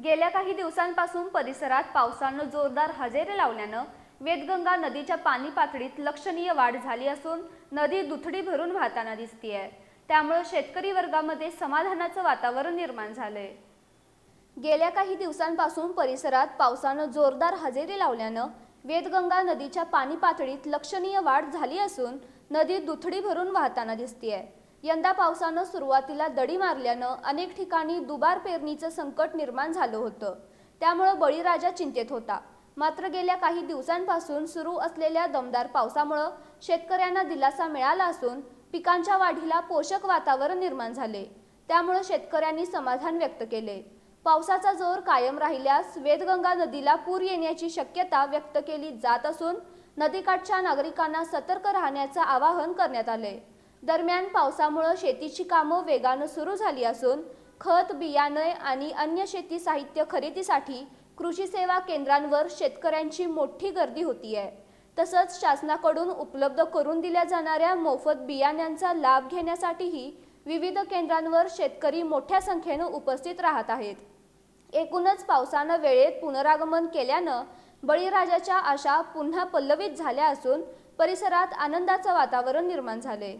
गेल्या काही दिवसांपासून परिसरात पावसानं जोरदार हजेरी लावल्यानं वेदगंगा नदीच्या पाणी पातळीत लक्षणीय वाढ झाली असून नदी दुथडी भरून वाहताना दिसतेय। त्यामुळे शेतकरी वर्गामध्ये समाधानाचं वातावरण निर्माण झालंय। गेल्या काही दिवसांपासून परिसरात पावसानं जोरदार हजेरी लावल्यानं वेदगंगा नदीच्या पाणी पातळीत लक्षणीय वाढ झाली असून नदी दुथडी भरून वाहताना दिसतेय। यंदा पावसानं सुरुवातीला दडी मारल्यानं अनेक ठिकाणी दुबार पेरणीचं संकट निर्माण झालं होतं। त्यामुळे बळीराजा चिंतेत होता। मात्र गेल्या काही दिवसांपासून सुरू असलेल्या दमदार पावसामुळे शेतकऱ्यांना दिलासा मिळाला असून पिकांच्या वाढीला पोषक वातावरण निर्माण झाले। त्यामुळे शेतकऱ्यांनी समाधान व्यक्त केले। पावसाचा जोर कायम राहिल्यास वेदगंगा नदीला पूर येण्याची शक्यता व्यक्त केली जात असून नदीकाठच्या नागरिकांना सतर्क राहण्याचं आवाहन करण्यात आले। दरम्यान पावसामुळे शेतीची कामं वेगाने सुरू झाली असून खत, बियाणे आणि अन्य शेती साहित्य खरेदीसाठी कृषी सेवा केंद्रांवर शेतकऱ्यांची मोठी गर्दी होतीये। तसंच शासनाकडून उपलब्ध करून दिल्या जाणाऱ्या मोफत बियाण्यांचा लाभ घेण्यासाठीही विविध केंद्रांवर शेतकरी मोठ्या संख्येने उपस्थित राहत आहेत। एकूणच पावसानं वेळेत पुनरागमन केल्यानं बळीराजाच्या आशा पुन्हा पल्लवित झाल्या असून परिसरात आनंदाचं वातावरण निर्माण झाले।